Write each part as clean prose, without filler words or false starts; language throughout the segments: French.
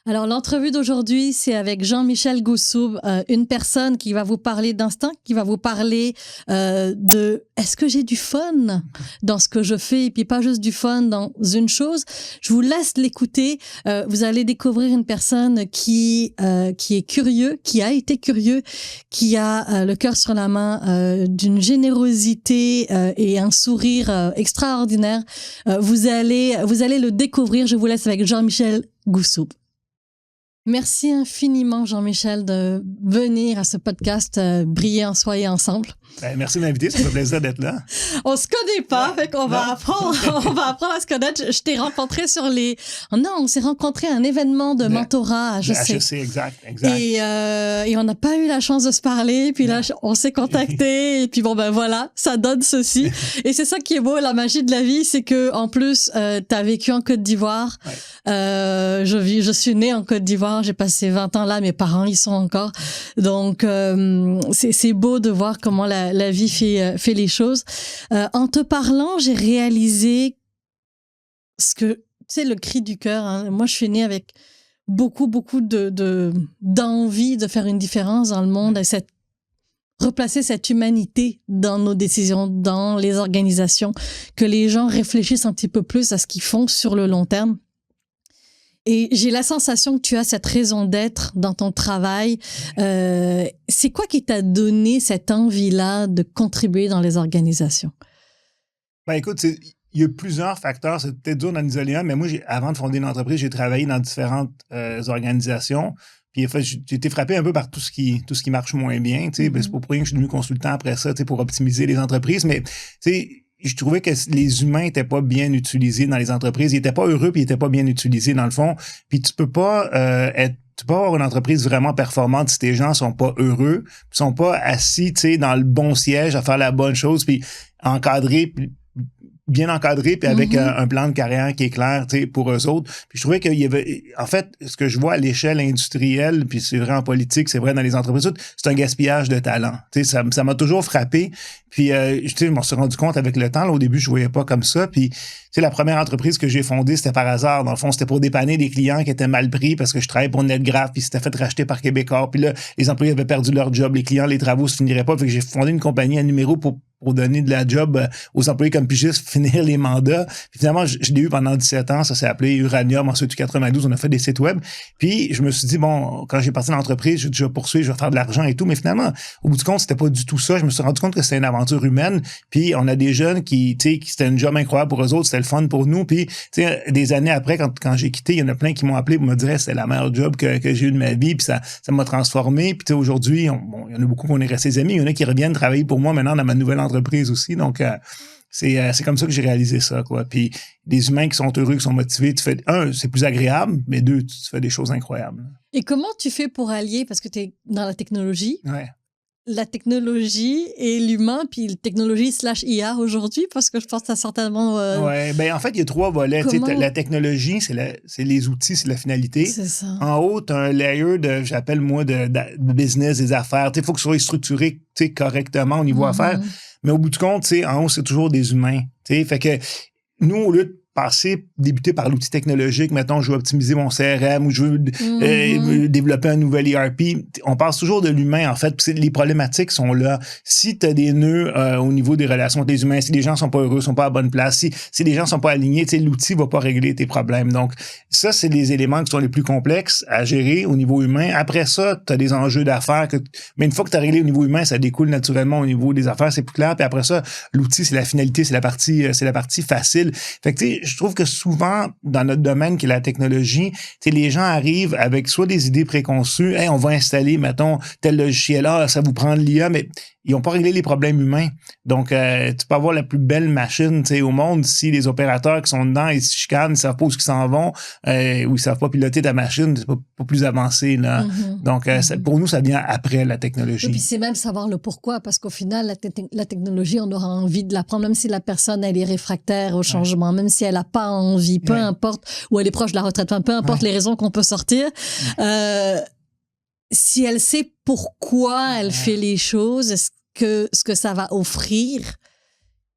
Alors, l'entrevue d'aujourd'hui, c'est avec Jean-Michel Goussoub, une personne qui va vous parler d'instinct, qui va vous parler de est-ce que j'ai du fun dans ce que je fais et puis pas juste du fun dans une chose. Je vous laisse l'écouter. Vous allez découvrir une personne qui est curieux, qui a été curieux, qui a le cœur sur la main, d'une générosité et un sourire extraordinaire. Vous allez le découvrir. Je vous laisse avec Jean-Michel Goussoub. Merci infiniment, Jean-Michel, de venir à ce podcast Briller en soi et ensemble. Merci de m'inviter, ça fait plaisir d'être là. On se connaît pas, fait qu'on va apprendre à se connaître. Je t'ai rencontré sur les... Non, on s'est rencontré à un événement de mentorat à HEC. HEC, exact. Et on n'a pas eu la chance de se parler, puis là, on s'est contacté, et puis bon, ben voilà, ça donne ceci. Et c'est ça qui est beau, la magie de la vie, c'est que en plus, t'as vécu en Côte d'Ivoire. Ouais. Je suis née en Côte d'Ivoire, j'ai passé 20 ans là, mes parents y sont encore. Donc, c'est beau de voir comment la vie fait les choses. En te parlant, j'ai réalisé ce que, tu sais, le cri du cœur. Hein. Moi, je suis née avec beaucoup d'envie de faire une différence dans le monde et replacer cette humanité dans nos décisions, dans les organisations, que les gens réfléchissent un petit peu plus à ce qu'ils font sur le long terme. Et j'ai la sensation que tu as cette raison d'être dans ton travail. C'est quoi qui t'a donné cette envie-là de contribuer dans les organisations? Ben écoute, il y a plusieurs facteurs. C'est peut-être dur d'en isoler un, mais moi, avant de fonder une entreprise, j'ai travaillé dans différentes organisations. Puis en fait, j'ai été frappé un peu par tout ce qui marche moins bien. Tu sais, c'est pas pour rien que je suis devenu consultant après ça, tu sais, pour optimiser les entreprises. Mais tu sais, je trouvais que les humains étaient pas bien utilisés dans les entreprises. Ils étaient pas heureux puis ils étaient pas bien utilisés dans le fond. Puis tu peux pas avoir une entreprise vraiment performante si tes gens sont pas heureux, sont pas assis, tu sais, dans le bon siège à faire la bonne chose puis bien encadré, puis avec un plan de carrière qui est clair, tu sais, pour eux autres. Puis je trouvais qu'il y avait, en fait, ce que je vois à l'échelle industrielle, puis c'est vrai en politique, c'est vrai dans les entreprises, c'est un gaspillage de talent. Tu sais, ça m'a toujours frappé. Puis, tu sais, je m'en suis rendu compte avec le temps. Là, au début, je voyais pas comme ça. Puis, tu sais, la première entreprise que j'ai fondée, c'était par hasard. Dans le fond, c'était pour dépanner des clients qui étaient mal pris parce que je travaillais pour Netgraph, puis c'était fait racheter par Québécois. Puis là, les employés avaient perdu leur job, les clients, les travaux se finiraient pas. Fait que j'ai fondé une compagnie à numéro pour donner de la job aux employés comme pigistes, finir les mandats. Puis finalement, je l'ai eu pendant 17 ans. Ça s'est appelé Uranium. Ensuite, en 92, on a fait des sites web. Puis, je me suis dit, bon, quand j'ai parti l'entreprise, je vais poursuivre, je vais faire de l'argent et tout. Mais finalement, au bout du compte, c'était pas du tout ça. Je me suis rendu compte que c'était une aventure humaine. Puis, on a des jeunes qui c'était un job incroyable pour eux autres. C'était le fun pour nous. Puis, tu sais, des années après, quand j'ai quitté, il y en a plein qui m'ont appelé pour me dire que c'était la meilleure job que j'ai eu de ma vie. Puis, ça m'a transformé. Puis, tu sais, aujourd'hui, il y en a beaucoup qu'on est restés amis. Il y en a qui reviennent travailler pour moi maintenant dans ma nouvelle entreprise aussi. Donc, c'est comme ça que j'ai réalisé ça, quoi. Puis, des humains qui sont heureux, qui sont motivés, c'est plus agréable, mais deux, tu fais des choses incroyables. Et comment tu fais pour allier, parce que tu es dans la technologie, la technologie et l'humain, puis la technologie /IA aujourd'hui, parce que je pense que ça certainement... Oui, bien en fait, il y a 3 volets. La technologie, c'est les outils, c'est la finalité. C'est ça. En haut, tu as un layer j'appelle moi, de business, des affaires. Il faut que ce soit structuré correctement au niveau affaires. Mais au bout du compte, en haut, c'est toujours des humains. Fait que nous, au lieu de débuter par l'outil technologique, mettons, je veux optimiser mon CRM ou je veux développer un nouvel ERP, on passe toujours de l'humain, en fait, puis les problématiques sont là. Si tu as des nœuds au niveau des relations avec les humains, si les gens sont pas heureux, sont pas à la bonne place, si les gens sont pas alignés, l'outil va pas régler tes problèmes. Donc, ça, c'est les éléments qui sont les plus complexes à gérer au niveau humain. Après ça, tu as des enjeux d'affaires, mais une fois que tu as réglé au niveau humain, ça découle naturellement au niveau des affaires, c'est plus clair. Puis après ça, l'outil, c'est la finalité, c'est la partie facile. Fait que, tu sais, je trouve que souvent, dans notre domaine qui est la technologie, les gens arrivent avec soit des idées préconçues, hey, on va installer, mettons, tel logiciel-là, ça vous prend de l'IA, mais ils n'ont pas réglé les problèmes humains. Donc, tu peux avoir la plus belle machine au monde si les opérateurs qui sont dedans, ils se chicanent, ils ne savent pas où ils s'en vont, ou ils ne savent pas piloter ta machine, c'est pas plus avancé. Là. Donc, pour nous, ça vient après la technologie. Et puis, c'est même savoir le pourquoi, parce qu'au final, la technologie, on aura envie de l'apprendre, même si la personne, elle est réfractaire au changement, même si elle n'a pas envie, peu importe, ou elle est proche de la retraite, peu importe les raisons qu'on peut sortir. Si elle sait pourquoi elle fait les choses, ce que ça va offrir,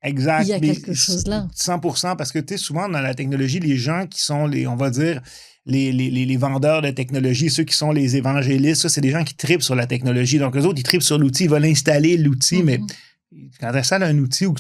Exact. Il y a quelque chose là. 100%, parce que tu sais, souvent dans la technologie, les gens qui sont on va dire, les vendeurs de technologie, ceux qui sont les évangélistes, ça, c'est des gens qui tripent sur la technologie. Donc, eux autres, ils tripent sur l'outil, ils veulent installer l'outil, mais quand tu installes un outil où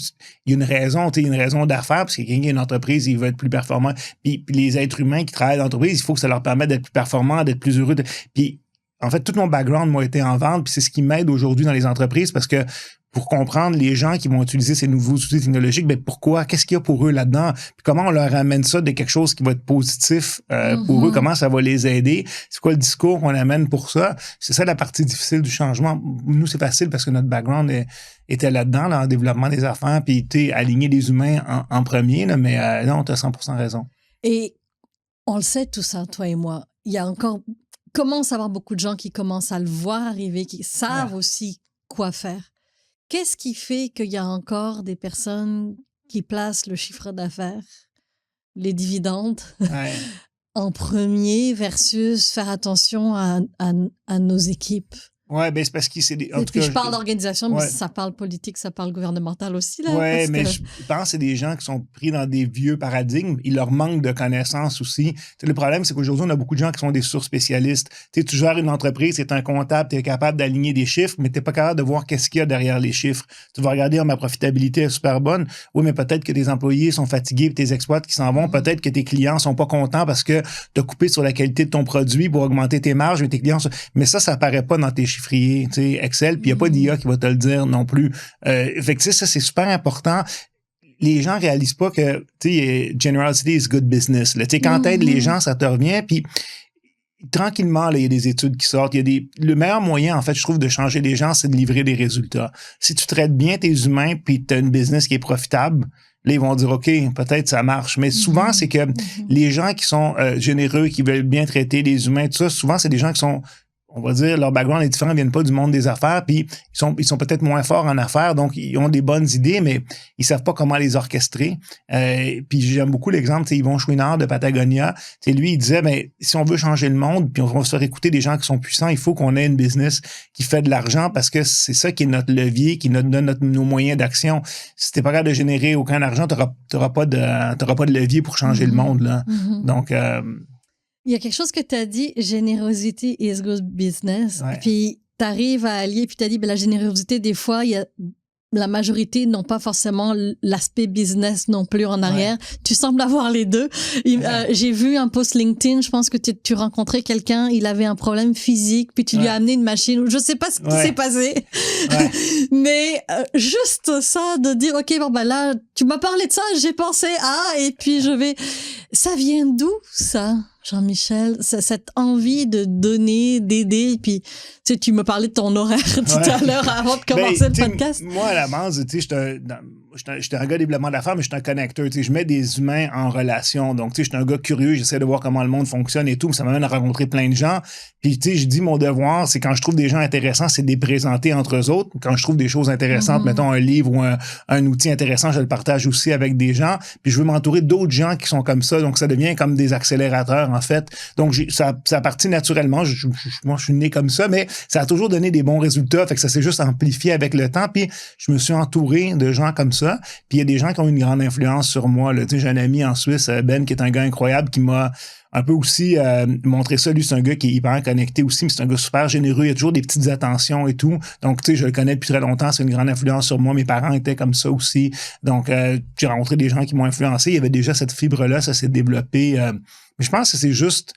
il y a une raison, tu sais, une raison d'affaires, parce que quelqu'un qui a une entreprise, il veut être plus performant. Puis les êtres humains qui travaillent dans l'entreprise, il faut que ça leur permette d'être plus performants, d'être plus heureux. Puis, en fait, tout mon background m'a été en vente, puis c'est ce qui m'aide aujourd'hui dans les entreprises, parce que pour comprendre les gens qui vont utiliser ces nouveaux outils technologiques, ben pourquoi, qu'est-ce qu'il y a pour eux là-dedans, puis comment on leur amène ça de quelque chose qui va être positif pour eux, comment ça va les aider, c'est quoi le discours qu'on amène pour ça. C'est ça la partie difficile du changement. Nous, c'est facile parce que notre background était là-dedans, dans le développement des affaires, puis aligner les humains en premier, là, mais non, tu as 100% raison. Et on le sait tout ça, toi et moi. Il y a encore, commence à avoir beaucoup de gens qui commencent à le voir arriver, qui savent aussi quoi faire. Qu'est-ce qui fait qu'il y a encore des personnes qui placent le chiffre d'affaires, les dividendes, en premier versus faire attention à nos équipes? Oui, ben c'est parce que c'est des. En tout Puis cas, je parle d'organisation, mais ça parle politique, ça parle gouvernemental aussi. Oui, mais je pense que c'est des gens qui sont pris dans des vieux paradigmes. Il leur manque de connaissances aussi. T'sais, le problème, c'est qu'aujourd'hui, on a beaucoup de gens qui sont des surspécialistes. Tu gères une entreprise, tu es un comptable, tu es capable d'aligner des chiffres, mais tu n'es pas capable de voir qu'est-ce qu'il y a derrière les chiffres. Tu vas regarder, ma profitabilité est super bonne. Oui, mais peut-être que tes employés sont fatigués et tes exploits qui s'en vont. Peut-être que tes clients sont pas contents parce que tu as coupé sur la qualité de ton produit pour augmenter tes marges, mais tes clients mais ça apparaît pas dans tes chiffriers, Excel, puis il n'y a pas d'IA qui va te le dire non plus. Fait que ça, c'est super important. Les gens réalisent pas que, generosity is good business. Là. Quand t'aides les gens, ça te revient, puis tranquillement, là, il y a des études qui sortent. Le meilleur moyen, en fait, je trouve, de changer les gens, c'est de livrer des résultats. Si tu traites bien tes humains, puis tu as une business qui est profitable, là, ils vont dire, OK, peut-être ça marche. Mais souvent, c'est que les gens qui sont généreux, qui veulent bien traiter les humains, tout ça, souvent, c'est des gens qui sont, on va dire, leur background est différent, ils viennent pas du monde des affaires, puis ils sont peut-être moins forts en affaires, donc ils ont des bonnes idées, mais ils savent pas comment les orchestrer. Puis j'aime beaucoup l'exemple, Yvon Chouinard de Patagonia. Lui, il disait, mais si on veut changer le monde, puis on va se faire écouter des gens qui sont puissants, il faut qu'on ait une business qui fait de l'argent, parce que c'est ça qui est notre levier, qui nous donne nos moyens d'action. Si t'es pas capable de générer aucun argent, t'auras pas de levier pour changer le monde, là. Donc, il y a quelque chose que tu as dit, générosité is good business. Ouais. Puis tu arrives à allier, puis tu as dit, la générosité, des fois, la majorité n'ont pas forcément l'aspect business non plus en arrière. Ouais. Tu sembles avoir les deux. J'ai vu un post LinkedIn, je pense que tu rencontrais quelqu'un, il avait un problème physique, puis tu lui as amené une machine. Je sais pas ce qui s'est passé. Ouais. Mais juste ça, de dire, OK, bon, là, tu m'as parlé de ça, j'ai pensé et puis je vais... Ça vient d'où, ça, Jean-Michel? Cette envie de donner, d'aider, puis tu me parlais de ton horaire tout à l'heure avant de commencer le podcast. Moi, à la base, j'étais un gars de développement d'affaires, mais je suis un connecteur. Je mets des humains en relation. Donc, je suis un gars curieux, j'essaie de voir comment le monde fonctionne et tout. Ça m'amène à rencontrer plein de gens. Puis, je dis mon devoir, c'est quand je trouve des gens intéressants, c'est de les présenter entre eux autres. Quand je trouve des choses intéressantes, mettons un livre ou un outil intéressant, je le partage aussi avec des gens. Puis, je veux m'entourer d'autres gens qui sont comme ça. Donc, ça devient comme des accélérateurs, en fait. Donc, ça partit naturellement. Moi, je suis né comme ça, mais ça a toujours donné des bons résultats. Fait que ça s'est juste amplifié avec le temps. Puis, je me suis entouré de gens comme ça. Puis, il y a des gens qui ont une grande influence sur moi. Là. J'ai un ami en Suisse, Ben, qui est un gars incroyable, qui m'a un peu aussi montré ça. Lui, c'est un gars qui est hyper connecté aussi, mais c'est un gars super généreux. Il a toujours des petites attentions et tout. Donc, je le connais depuis très longtemps. C'est une grande influence sur moi. Mes parents étaient comme ça aussi. Donc, j'ai rencontré des gens qui m'ont influencé. Il y avait déjà cette fibre-là. Ça s'est développé. Mais je pense que c'est juste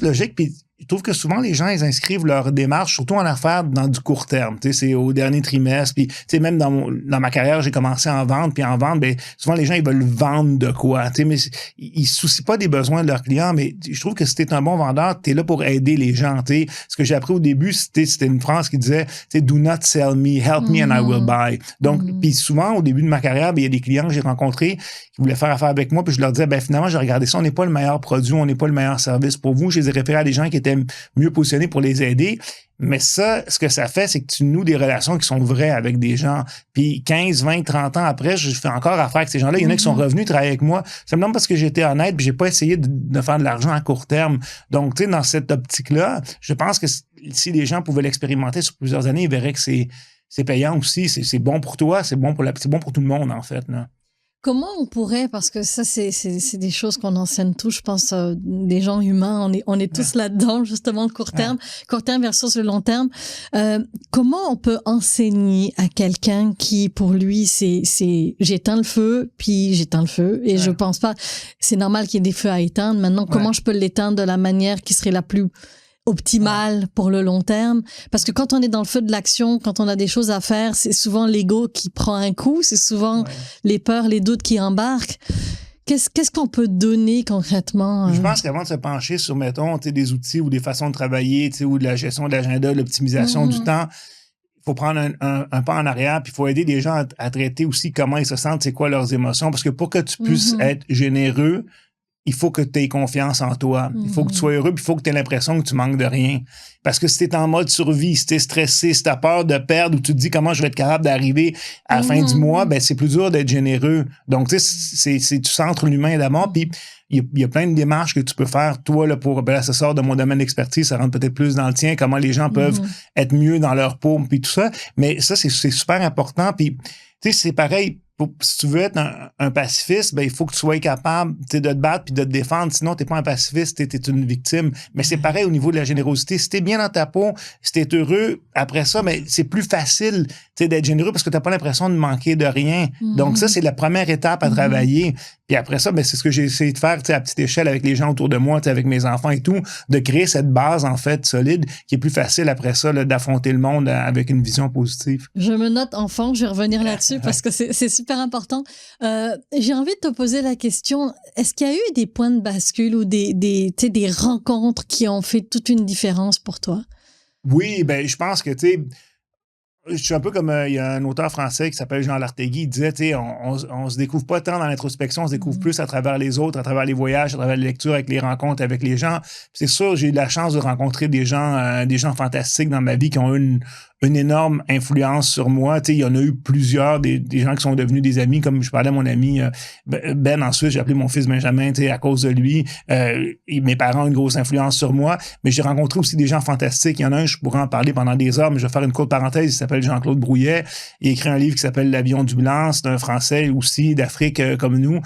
logique. Puis, je trouve que souvent, les gens, ils inscrivent leur démarche, surtout en affaires, dans du court terme. C'est au dernier trimestre. Puis, même dans ma carrière, j'ai commencé à en vendre. Puis en vente, ben, souvent, les gens, ils veulent vendre de quoi. Mais ils se soucient pas des besoins de leurs clients. Mais je trouve que si t'es un bon vendeur, t'es là pour aider les gens. T'sais. Ce que j'ai appris au début, c'était une phrase qui disait, do not sell me, help me and I will buy. Donc, puis souvent, au début de ma carrière, ben, il y a des clients que j'ai rencontrés qui voulaient faire affaire avec moi. Puis je leur disais, ben, finalement, j'ai regardé ça. On n'est pas le meilleur produit, on n'est pas le meilleur service pour vous. Je les ai référés à des gens qui étaient mieux positionnés pour les aider. Mais ça, ce que ça fait, c'est que tu noues des relations qui sont vraies avec des gens. Puis 15, 20, 30 ans après, je fais encore affaire avec ces gens-là. Il y en a qui sont revenus travailler avec moi. Simplement parce que j'étais honnête puis j'ai pas essayé de faire de l'argent à court terme. Donc, dans cette optique-là, je pense que si les gens pouvaient l'expérimenter sur plusieurs années, ils verraient que c'est c'est payant aussi, c'est bon pour toi, c'est bon pour tout le monde, en fait, là. Comment on pourrait, parce que ça, c'est des choses qu'on enseigne tous, je pense, des gens humains, on est tous là-dedans, justement, le court terme versus le long terme. Comment on peut enseigner à quelqu'un qui, pour lui, c'est j'éteins le feu, puis j'éteins le feu, et je pense pas, c'est normal qu'il y ait des feux à éteindre. Maintenant, comment je peux l'éteindre de la manière qui serait la plus optimale pour le long terme? Parce que quand on est dans le feu de l'action, quand on a des choses à faire, c'est souvent l'ego qui prend un coup, c'est souvent les peurs, les doutes qui embarquent. Qu'est-ce qu'on peut donner concrètement? Je pense qu'avant de se pencher sur, mettons, des outils ou des façons de travailler, ou de la gestion de l'agenda, l'optimisation du temps, il faut prendre un pas en arrière, puis il faut aider les gens à traiter aussi comment ils se sentent, c'est quoi leurs émotions. Parce que pour que tu puisses être généreux, il faut que tu aies confiance en toi. Il faut que tu sois heureux, puis il faut que tu aies l'impression que tu manques de rien. Parce que si tu es en mode survie, si tu es stressé, si tu as peur de perdre, ou tu te dis comment je vais être capable d'arriver à la fin du mois, ben c'est plus dur d'être généreux. Donc, tu sais, tu centres l'humain d'abord, puis il y a plein de démarches que tu peux faire, toi, là, là, ça sort de mon domaine d'expertise, ça rentre peut-être plus dans le tien, comment les gens peuvent être mieux dans leur peau, puis tout ça. Mais ça, c'est super important. Puis, tu sais, c'est pareil. Si tu veux être un pacifiste, ben il faut que tu sois capable de te battre puis de te défendre. Sinon, t'es pas un pacifiste, t'es une victime. Mais c'est pareil au niveau de la générosité. Si t'es bien dans ta peau, si t'es heureux, après ça, mais c'est plus facile d'être généreux parce que t'as pas l'impression de manquer de rien. Donc ça, c'est la première étape à travailler. Puis après ça, ben c'est ce que j'ai essayé de faire à petite échelle avec les gens autour de moi, avec mes enfants et tout, de créer cette base en fait solide qui est plus facile après ça là, d'affronter le monde avec une vision positive. Je me note enfant, je vais revenir là-dessus parce que c'est super important. J'ai envie de te poser la question, est-ce qu'il y a eu des points de bascule ou des rencontres qui ont fait toute une différence pour toi? Oui, ben je pense que je suis un peu comme il y a un auteur français qui s'appelle Jean Lartegui, il disait, on se découvre pas tant dans l'introspection, on se découvre plus à travers les autres, à travers les voyages, à travers les lectures, avec les rencontres avec les gens. C'est sûr, j'ai eu la chance de rencontrer des gens fantastiques dans ma vie qui ont eu une énorme influence sur moi. Il y en a eu plusieurs, des gens qui sont devenus des amis, comme je parlais à mon ami Ben ensuite, j'ai appelé mon fils Benjamin à cause de lui. Mes parents ont une grosse influence sur moi, mais j'ai rencontré aussi des gens fantastiques. Il y en a un, je pourrais en parler pendant des heures, mais je vais faire une courte parenthèse, il s'appelle Jean-Claude Brouillet. Il a écrit un livre qui s'appelle L'avion du Blanc, c'est un Français aussi d'Afrique comme nous.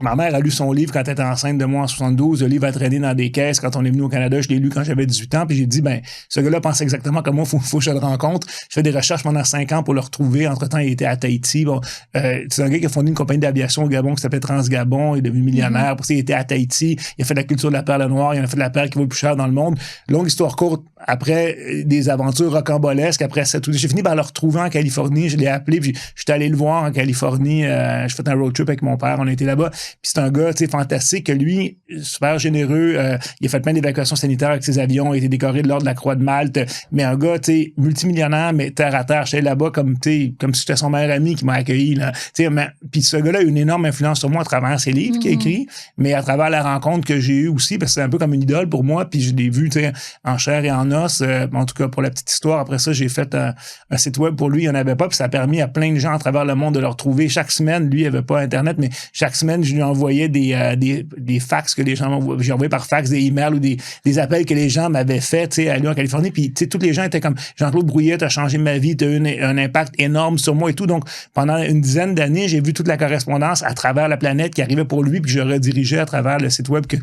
Ma mère a lu son livre quand elle était enceinte de moi en 72. Le livre a traîné dans des caisses quand on est venu au Canada. Je l'ai lu quand j'avais 18 ans. Puis j'ai dit, ce gars-là pense exactement comme moi. Faut que je le rencontre. Je fais des recherches pendant 5 ans pour le retrouver. Entre-temps, il était à Tahiti. C'est un gars qui a fondé une compagnie d'aviation au Gabon qui s'appelait Transgabon. Il est devenu millionnaire. Pour ça, il était à Tahiti. Il a fait de la culture de la perle noire. Il a fait de la perle qui vaut le plus cher dans le monde. Longue histoire courte. Après des aventures rocambolesques, après ça, j'ai fini par le retrouver en Californie. Je l'ai appelé. Puis j'étais allé le voir en Californie. J'ai fait un road trip avec mon père. On a été là-bas. Puis c'est un gars, fantastique, que lui, super généreux, il a fait plein d'évacuations sanitaires avec ses avions, il a été décoré de l'ordre de la Croix de Malte, mais un gars, multimillionnaire, mais terre à terre. J'étais là-bas comme si j'étais son meilleur ami qui m'a accueilli, là. Puis ce gars-là a eu une énorme influence sur moi à travers ses livres qu'il a écrits, mais à travers la rencontre que j'ai eue aussi, parce que c'est un peu comme une idole pour moi, puis je l'ai vu, en chair et en os. En tout cas, pour la petite histoire, après ça, j'ai fait un site web pour lui, il n'y en avait pas, puis ça a permis à plein de gens à travers le monde de le retrouver. Chaque semaine, lui, il avait pas Internet, mais chaque semaine, je lui envoyais des fax que les gens m'envoyaient. J'ai envoyé par fax des emails ou des appels que les gens m'avaient fait, à lui en Californie. Puis, tous les gens étaient comme, Jean-Claude Brouillet, t'as changé ma vie, t'as eu un impact énorme sur moi et tout. Donc, pendant une dizaine d'années, j'ai vu toute la correspondance à travers la planète qui arrivait pour lui, puis je redirigeais à travers le site web que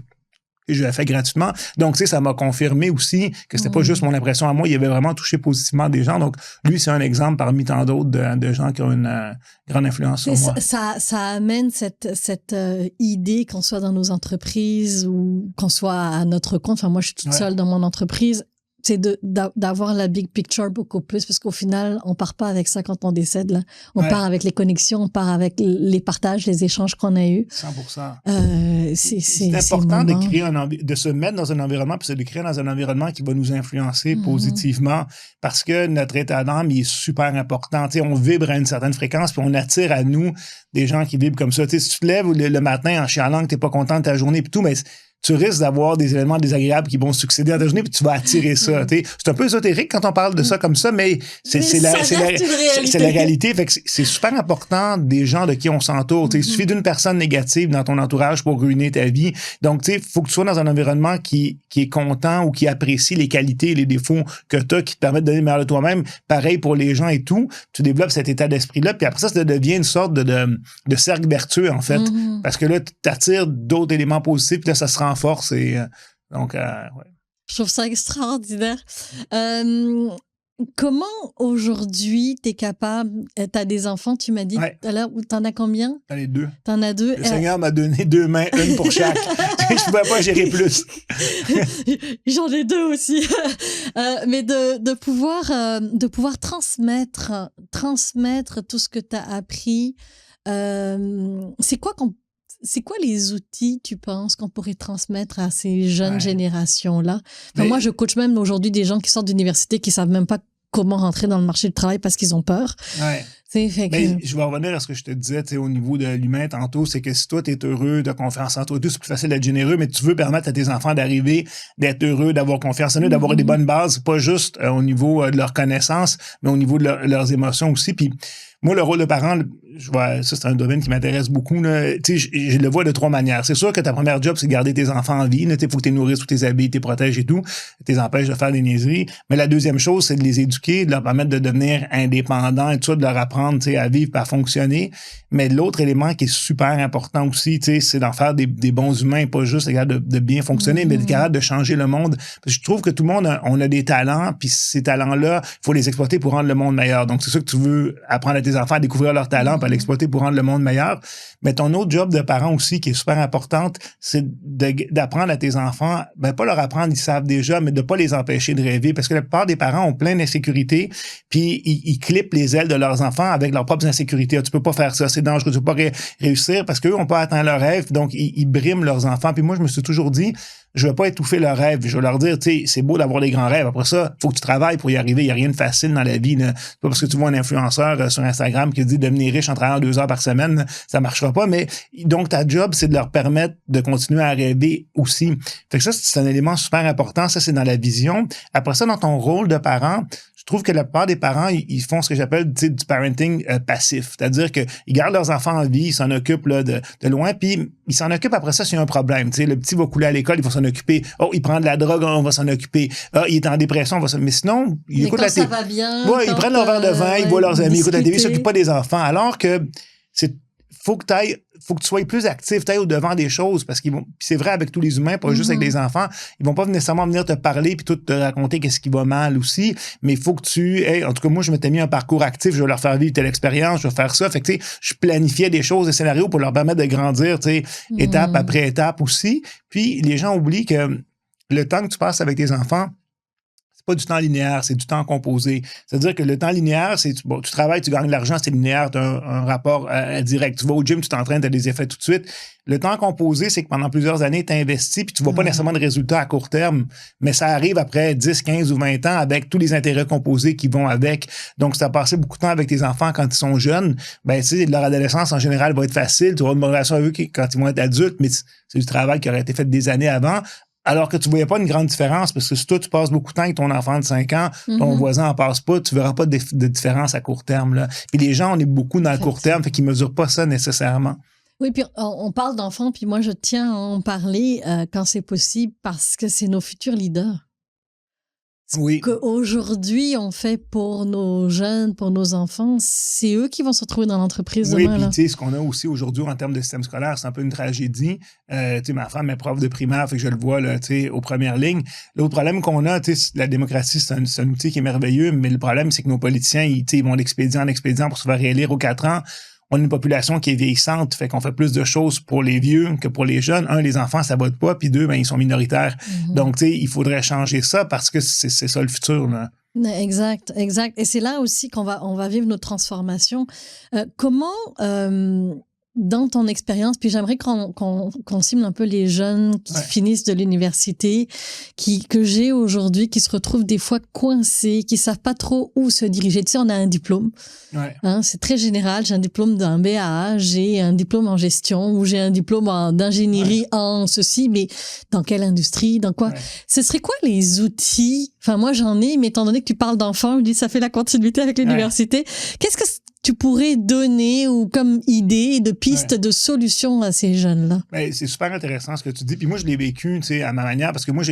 je l'ai fait gratuitement. Donc, ça m'a confirmé aussi que c'était pas juste mon impression à moi, il avait vraiment touché positivement des gens. Donc, lui, c'est un exemple parmi tant d'autres de gens qui ont une grande influence sur moi. Ça amène cette idée qu'on soit dans nos entreprises ou qu'on soit à notre compte. Enfin, moi, je suis toute seule dans mon entreprise. C'est d'avoir la big picture beaucoup plus, parce qu'au final, on part pas avec ça quand on décède, là. On part avec les connexions, on part avec les partages, les échanges qu'on a eus. 100%. C'est important de se mettre dans un environnement, puis de créer dans un environnement qui va nous influencer positivement, parce que notre état d'âme, il est super important. On vibre à une certaine fréquence, puis on attire à nous des gens qui vibrent comme ça. Si tu te lèves le matin en chialant que t'es pas content de ta journée, puis tout, mais tu risques d'avoir des événements désagréables qui vont succéder à ta journée, puis tu vas attirer ça. C'est un peu ésotérique quand on parle de ça comme ça, mais c'est la réalité. Fait que c'est super important des gens de qui on s'entoure. Il suffit d'une personne négative dans ton entourage pour ruiner ta vie. Donc, il faut que tu sois dans un environnement qui est content ou qui apprécie les qualités et les défauts que tu as, qui te permettent de donner le meilleur de toi-même. Pareil pour les gens et tout. Tu développes cet état d'esprit-là, puis après ça devient une sorte de cercle vertueux, en fait. Parce que là, tu attires d'autres éléments positifs, puis là, ça se renforce. Et donc, ouais. Je trouve ça extraordinaire. Comment aujourd'hui t'es capable, t'as des enfants, tu m'as dit tout à l'heure, t'en as combien? T'en as 2. T'en as 2. Le Seigneur m'a donné 2 mains, une pour chaque. Je ne pouvais pas gérer plus. J'en ai 2 aussi. Mais de pouvoir transmettre tout ce que t'as appris. C'est quoi les outils, tu penses, qu'on pourrait transmettre à ces jeunes générations-là? Moi, je coach même aujourd'hui des gens qui sortent d'université qui savent même pas comment rentrer dans le marché du travail parce qu'ils ont peur. Ouais. Je vais revenir à ce que je te disais au niveau de l'humain tantôt, c'est que si toi, tu es heureux, de confiance en toi, c'est plus facile d'être généreux, mais tu veux permettre à tes enfants d'arriver, d'être heureux, d'avoir confiance en eux, d'avoir des bonnes bases, pas juste au niveau de leurs connaissances, mais au niveau de leurs émotions aussi. Puis moi, le rôle de parent, ça, c'est un domaine qui m'intéresse beaucoup. Je le vois de 3 manières. C'est sûr que ta première job, c'est de garder tes enfants en vie. Il faut que tu les nourrisses, tu les habilles, tu les protèges et tout. Tu les empêches de faire des niaiseries. Mais la deuxième chose, c'est de les éduquer, de leur permettre de devenir indépendants et tout ça, de leur apprendre à vivre, à fonctionner. Mais l'autre élément qui est super important aussi, c'est d'en faire des bons humains, pas juste de bien fonctionner, mais d'être capable de changer le monde. Parce que je trouve que tout le monde, on a des talents, puis ces talents-là, il faut les exploiter pour rendre le monde meilleur. Donc, c'est ça que tu veux apprendre à tes enfants à découvrir leurs talents, puis à l'exploiter pour rendre le monde meilleur. Mais ton autre job de parent aussi, qui est super importante, c'est d'apprendre à tes enfants, pas leur apprendre, ils savent déjà, mais de pas les empêcher de rêver. Parce que la plupart des parents ont plein d'insécurités, puis ils clippent les ailes de leurs enfants avec leurs propres insécurités. Tu peux pas faire ça, c'est dangereux, tu peux pas réussir parce qu'eux ont pas atteint leur rêve, donc ils briment leurs enfants. Puis moi, je me suis toujours dit, je vais pas étouffer leurs rêves. Je vais leur dire, c'est beau d'avoir des grands rêves. Après ça, faut que tu travailles pour y arriver. Il y a rien de facile dans la vie. C'est pas parce que tu vois un influenceur sur Instagram qui dit devenir riche en travaillant 2 heures par semaine, ça marchera pas. Mais donc, ta job, c'est de leur permettre de continuer à rêver aussi. Fait que ça, c'est un élément super important. Ça, c'est dans la vision. Après ça, dans ton rôle de parent, je trouve que la plupart des parents, ils font ce que j'appelle du parenting passif. C'est-à-dire qu'ils gardent leurs enfants en vie, ils s'en occupent là, de loin, puis ils s'en occupent après ça s'il y a un problème. Le petit va couler à l'école, il va s'en occuper. Oh, il prend de la drogue, on va s'en occuper. Ah, il est en dépression, on va s'en... Mais sinon, il écoute la télé. Ça va bien. Ouais, ils prennent leur verre de vin, ils voient leurs amis, ils écoutent la télé, ils s'occupent pas des enfants. Alors que faut que tu sois plus actif, tu ailles au-devant des choses, parce qu'ils vont, puis c'est vrai avec tous les humains, pas juste avec les enfants, ils vont pas nécessairement venir te parler puis tout te raconter qu'est-ce qui va mal aussi, mais il faut que en tout cas, moi, je m'étais mis un parcours actif, je vais leur faire vivre telle expérience, je vais faire ça, fait que, je planifiais des choses, des scénarios pour leur permettre de grandir, étape après étape aussi, puis les gens oublient que le temps que tu passes avec tes enfants, pas du temps linéaire, c'est du temps composé. C'est-à-dire que le temps linéaire, c'est tu travailles, tu gagnes de l'argent, c'est linéaire, tu as un rapport direct. Tu vas au gym, tu t'entraînes, tu as des effets tout de suite. Le temps composé, c'est que pendant plusieurs années, tu investis puis tu vois pas nécessairement de résultats à court terme, mais ça arrive après 10, 15 ou 20 ans avec tous les intérêts composés qui vont avec. Donc, si tu as passé beaucoup de temps avec tes enfants quand ils sont jeunes, leur adolescence en général va être facile. Tu auras une bonne relation avec eux quand ils vont être adultes, mais c'est du travail qui aurait été fait des années avant. Alors que tu ne voyais pas une grande différence, parce que si toi, tu passes beaucoup de temps avec ton enfant de 5 ans, ton voisin en passe pas, tu ne verras pas de différence à court terme. Là. Puis les gens, on est beaucoup dans le court terme, fait qu'ils ne mesurent pas ça nécessairement. Oui, puis on parle d'enfants, puis moi, je tiens à en parler quand c'est possible, parce que c'est nos futurs leaders. Oui. Qu'aujourd'hui, on fait pour nos jeunes, pour nos enfants, c'est eux qui vont se retrouver dans l'entreprise demain. Oui, puis tu sais, ce qu'on a aussi aujourd'hui en termes de système scolaire, c'est un peu une tragédie. Tu sais, ma femme est prof de primaire, fait que je le vois là, tu sais, aux premières lignes. L'autre problème qu'on a, tu sais, la démocratie, c'est un outil qui est merveilleux, mais le problème, c'est que nos politiciens, ils vont d'expédient en expédient pour se faire réélire aux 4 ans. On a une population qui est vieillissante, fait qu'on fait plus de choses pour les vieux que pour les jeunes. 1, les enfants, ça vote pas, puis 2, ils sont minoritaires. Donc, tu sais, il faudrait changer ça parce que c'est ça le futur, là. Exact. Et c'est là aussi qu'on va vivre notre transformation. dans ton expérience, puis j'aimerais qu'on cible un peu les jeunes qui finissent de l'université, que j'ai aujourd'hui, qui se retrouvent des fois coincés, qui savent pas trop où se diriger. Tu sais, on a un diplôme. Hein, c'est très général. J'ai un diplôme d'un BA, j'ai un diplôme en gestion ou j'ai un diplôme d'ingénierie en ceci, mais dans quelle industrie, dans quoi? Ce serait quoi les outils? Enfin, moi, j'en ai, mais étant donné que tu parles d'enfants, je dis ça fait la continuité avec l'université. Qu'est-ce que tu pourrais donner ou comme idée de pistes de solutions à ces jeunes-là? Ben, c'est super intéressant ce que tu dis. Puis moi, je l'ai vécu, tu sais, à ma manière, parce que moi,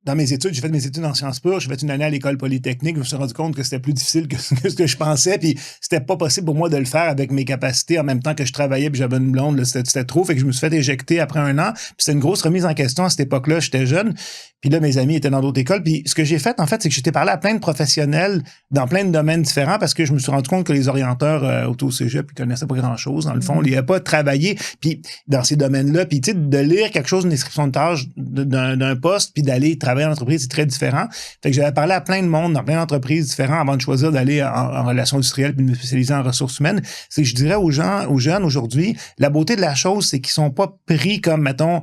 dans mes études, j'ai fait mes études en sciences pures, j'ai fait une année à l'école polytechnique, je me suis rendu compte que c'était plus difficile que ce que je pensais, puis c'était pas possible pour moi de le faire avec mes capacités en même temps que je travaillais, puis j'avais une blonde, là, c'était trop, fait que je me suis fait éjecter après 1 an, puis c'était une grosse remise en question à cette époque-là, j'étais jeune, puis là, mes amis étaient dans d'autres écoles, puis ce que j'ai fait, en fait, c'est que j'étais parlé à plein de professionnels dans plein de domaines différents, parce que je me suis rendu compte que les orienteurs auto-cégep, ils connaissaient pas grand-chose, dans le fond, ils n'avaient pas travaillé, puis dans ces domaines-là, puis tu sais, de lire quelque chose, une description de tâche d'un poste, puis d'aller travailler en entreprise, c'est très différent. Fait que j'avais parlé à plein de monde dans plein d'entreprises différentes avant de choisir d'aller en relations industrielles puis de me spécialiser en ressources humaines. C'est que je dirais aux jeunes aujourd'hui, la beauté de la chose, c'est qu'ils sont pas pris comme, mettons,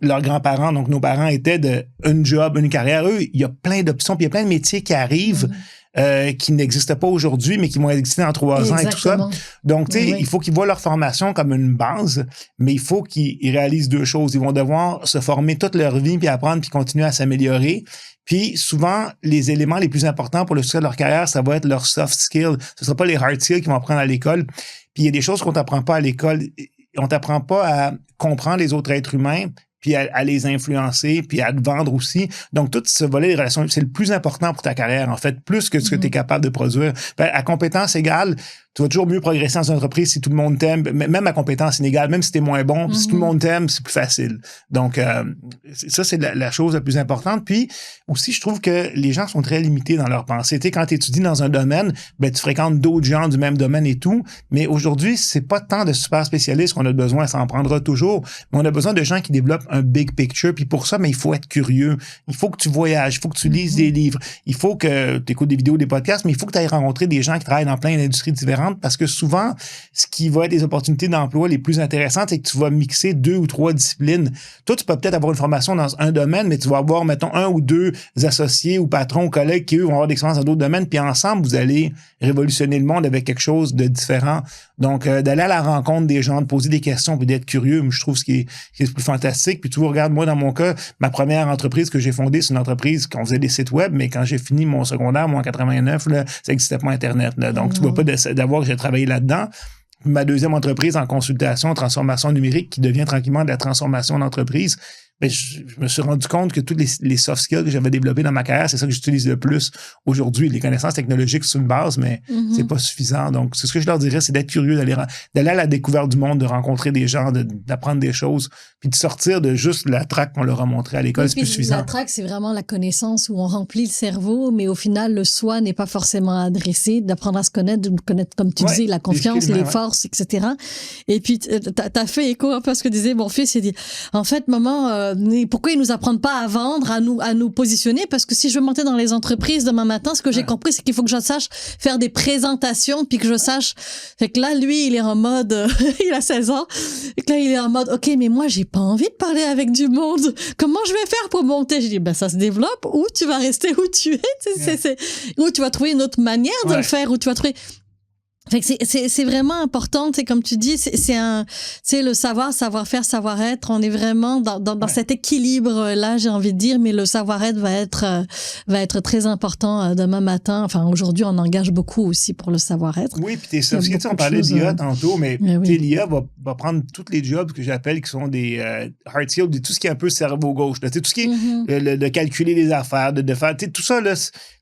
leurs grands-parents, donc nos parents étaient de une job, une carrière. Eux, il y a plein d'options, puis il y a plein de métiers qui arrivent qui n'existent pas aujourd'hui, mais qui vont exister dans 3 ans et tout ça. Donc, tu sais, il faut qu'ils voient leur formation comme une base, mais il faut qu'ils réalisent 2 choses. Ils vont devoir se former toute leur vie, puis apprendre, puis continuer à s'améliorer. Puis souvent, les éléments les plus importants pour le succès de leur carrière, ça va être leurs soft skills. Ce ne sera pas les hard skills qu'ils vont apprendre à l'école. Puis il y a des choses qu'on t'apprend pas à l'école. On t'apprend pas à comprendre les autres êtres humains, puis à les influencer, puis à te vendre aussi. Donc, tout ce volet des relations, c'est le plus important pour ta carrière, en fait, plus que ce que tu es capable de produire. Ben, à compétence égale, tu vas toujours mieux progresser dans une entreprise si tout le monde t'aime. Même à compétence inégale, même si t'es moins bon, si tout le monde t'aime, c'est plus facile. Donc, ça, c'est la chose la plus importante. Puis, aussi, je trouve que les gens sont très limités dans leur pensée. Tu sais, quand tu étudies dans un domaine, ben, tu fréquentes d'autres gens du même domaine et tout. Mais aujourd'hui, c'est pas tant de super spécialistes qu'on a besoin, ça en prendra toujours. Mais on a besoin de gens qui développent un big picture. Puis pour ça, mais il faut être curieux. Il faut que tu voyages. Il faut que tu lises des livres. Il faut que tu écoutes des vidéos, des podcasts, mais il faut que tu ailles rencontrer des gens qui travaillent dans plein d'industries différentes parce que souvent, ce qui va être des opportunités d'emploi les plus intéressantes, c'est que tu vas mixer 2 ou 3 disciplines. Toi, tu peux peut-être avoir une formation dans un domaine, mais tu vas avoir, mettons, 1 ou 2 associés ou patrons ou collègues qui, eux, vont avoir d'expérience dans d'autres domaines, puis ensemble, vous allez révolutionner le monde avec quelque chose de différent. Donc, d'aller à la rencontre des gens, de poser des questions, puis d'être curieux, je trouve ce qui est le plus fantastique. Puis tu vois, regarde, moi, dans mon cas, ma première entreprise que j'ai fondée, c'est une entreprise qu'on faisait des sites web, mais quand j'ai fini mon secondaire, moi, en 89, là, ça n'existait pas Internet. Là. Donc, tu vois pas d'avoir que j'ai travaillé là-dedans. Ma deuxième entreprise en consultation, transformation numérique, qui devient tranquillement de la transformation d'entreprise, ben, je me suis rendu compte que tous les soft skills que j'avais développés dans ma carrière, c'est ça que j'utilise le plus aujourd'hui. Les connaissances technologiques, c'est une base, mais c'est pas suffisant. Donc, c'est ce que je leur dirais, c'est d'être curieux, d'aller à la découverte du monde, de rencontrer des gens, d'apprendre des choses, puis de sortir de juste la traque qu'on leur a montrée à l'école, c'est plus suffisant. La traque, c'est vraiment la connaissance où on remplit le cerveau, mais au final, le soi n'est pas forcément adressé, d'apprendre à se connaître, de connaître, comme tu disais, la confiance, les forces, etc. Et puis, t'as fait écho un peu à ce que disait mon fils, il dit, en fait, maman, pourquoi ils nous apprennent pas à vendre, à nous positionner? Parce que si je veux monter dans les entreprises demain matin, ce que j'ai compris, c'est qu'il faut que je sache faire des présentations, puis que je sache. Fait que là, lui, il est en mode, il a 16 ans, et que là, il est en mode, OK, mais moi, j'ai pas envie de parler avec du monde. Comment je vais faire pour monter? Je dis, ben, ça se développe, ou tu vas rester où tu es, ou tu vas trouver une autre manière de le faire, ou tu vas trouver. Fait que c'est vraiment important, tu sais, comme tu dis, c'est le savoir-faire, savoir-être. On est vraiment dans cet équilibre-là, j'ai envie de dire, mais le savoir-être va être très important demain matin. Enfin, aujourd'hui, on engage beaucoup aussi pour le savoir-être. Oui, puis on parlait d'IA tantôt, mais l'IA va prendre tous les jobs que j'appelle qui sont des hard skills, tout ce qui est un peu cerveau gauche, là, tout ce qui est de calculer les affaires, de faire, tout ça, là,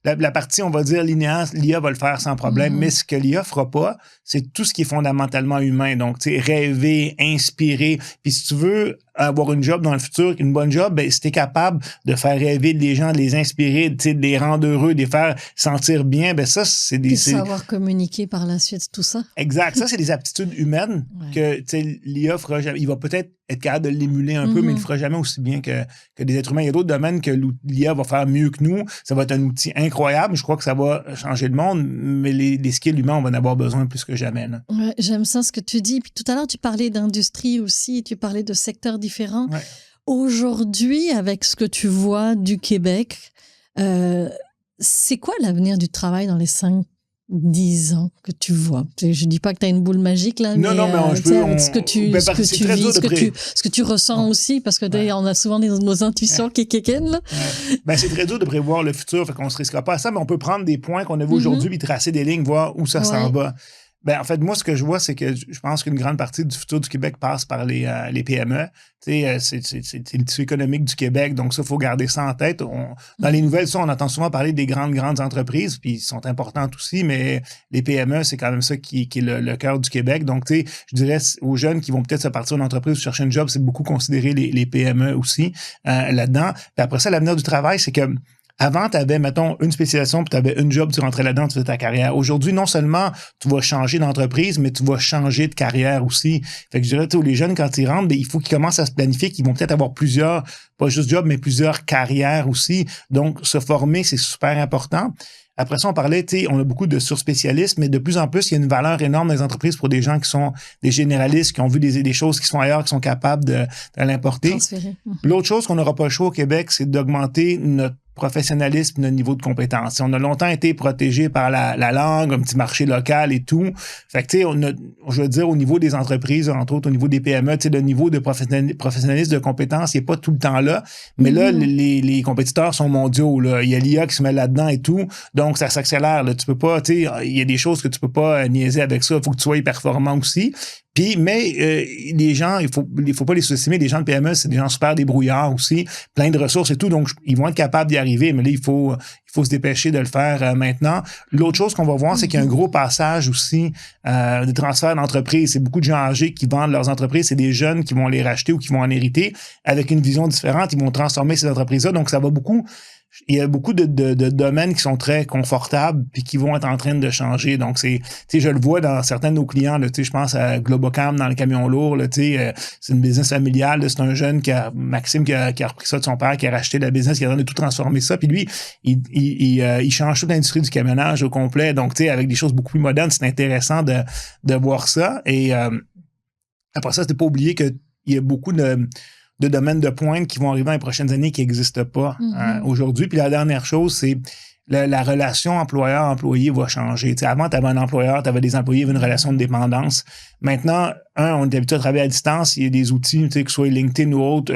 la partie, on va dire, linéaire, l'IA va le faire sans problème, mais ce que l'IA fera pas, c'est tout ce qui est fondamentalement humain. Donc, tu sais, rêver, inspirer. Puis si tu veux avoir une job dans le futur, une bonne job, ben, si t'es capable de faire rêver les gens, de les inspirer, de les rendre heureux, de les faire sentir bien, ben ça, c'est des... Et savoir communiquer par la suite, tout ça. Exact. Ça, c'est des aptitudes humaines que l'IA fera jamais. Il va peut-être être capable de l'émuler un peu, mais il ne le fera jamais aussi bien que des êtres humains. Il y a d'autres domaines que l'IA va faire mieux que nous. Ça va être un outil incroyable. Je crois que ça va changer le monde, mais les skills humains, on va en avoir besoin plus que jamais. Ouais, j'aime ça ce que tu dis. Puis tout à l'heure, tu parlais d'industrie aussi, tu parlais de secteurs différents. Ouais. Aujourd'hui, avec ce que tu vois du Québec, c'est quoi l'avenir du travail dans les 5-10 ans que tu vois? Je dis pas que tu as une boule magique, là, non, mais ce que tu vis, ce que tu ressens aussi, parce que on a souvent nos intuitions qui kékennent, là. Ouais. Ben, c'est très dur de prévoir le futur, fait qu'on se risquera pas à ça, mais on peut prendre des points qu'on a vus aujourd'hui puis tracer des lignes, voir où ça s'en va. Ben, en fait, moi, ce que je vois, c'est que je pense qu'une grande partie du futur du Québec passe par les PME. C'est le tissu économique du Québec, donc ça, il faut garder ça en tête. Dans les nouvelles, on entend souvent parler des grandes entreprises, puis ils sont importantes aussi, mais les PME, c'est quand même ça qui est le cœur du Québec. Donc, je dirais aux jeunes qui vont peut-être se partir d'une entreprise ou chercher un job, c'est beaucoup considérer les PME aussi là-dedans. Puis après ça, l'avenir du travail, c'est que avant, tu avais, mettons, une spécialisation, puis tu avais une job, tu rentrais là-dedans, tu faisais ta carrière. Aujourd'hui, non seulement tu vas changer d'entreprise, mais tu vas changer de carrière aussi. Fait que je dirais, les jeunes, quand ils rentrent, ben, il faut qu'ils commencent à se planifier, qu'ils vont peut-être avoir plusieurs, pas juste jobs, mais plusieurs carrières aussi. Donc, se former, c'est super important. Après ça, on parlait, on a beaucoup de surspécialistes, mais de plus en plus, il y a une valeur énorme dans les entreprises pour des gens qui sont des généralistes, qui ont vu des choses qui sont ailleurs, qui sont capables de l'importer. Transférer. L'autre chose qu'on n'aura pas le choix au Québec, c'est d'augmenter notre professionnalisme, notre niveau de compétence. On a longtemps été protégé par la langue, un petit marché local et tout. Fait que, je veux dire, au niveau des entreprises, entre autres, au niveau des PME, le niveau de professionnalisme, de compétence, il n'est pas tout le temps là. Mais là, les compétiteurs sont mondiaux, là. Il y a l'IA qui se met là-dedans et tout. Donc, ça s'accélère, là. Tu peux pas, il y a des choses que tu peux pas niaiser avec ça. Il faut que tu sois performant aussi. Mais les gens, il faut pas les sous-estimer. Les gens de PME, c'est des gens super débrouillards aussi, plein de ressources et tout. Donc, ils vont être capables d'y arriver. Mais là, il faut se dépêcher de le faire maintenant. L'autre chose qu'on va voir, c'est qu'il y a un gros passage aussi de transfert d'entreprise. C'est beaucoup de gens âgés qui vendent leurs entreprises. C'est des jeunes qui vont les racheter ou qui vont en hériter avec une vision différente. Ils vont transformer ces entreprises-là. Donc, ça va beaucoup... Il y a beaucoup de domaines qui sont très confortables puis qui vont être en train de changer. Donc, je le vois dans certains de nos clients, là, je pense à Globocam dans le camion lourd, là, c'est une business familiale, là, c'est un jeune Maxime qui a repris ça de son père, qui a racheté la business, qui a tout transformé ça. Puis lui, il change toute l'industrie du camionnage au complet. Donc, avec des choses beaucoup plus modernes, c'est intéressant de voir ça. Et après ça, c'est pas oublier qu'il y a beaucoup de domaines de pointe qui vont arriver dans les prochaines années qui n'existent pas aujourd'hui. Puis la dernière chose, c'est la relation employeur-employé va changer. Avant, tu avais un employeur, tu avais des employés, il y avait une relation de dépendance. Maintenant, on est habitué à travailler à distance. Il y a des outils, que ce soit LinkedIn ou autre,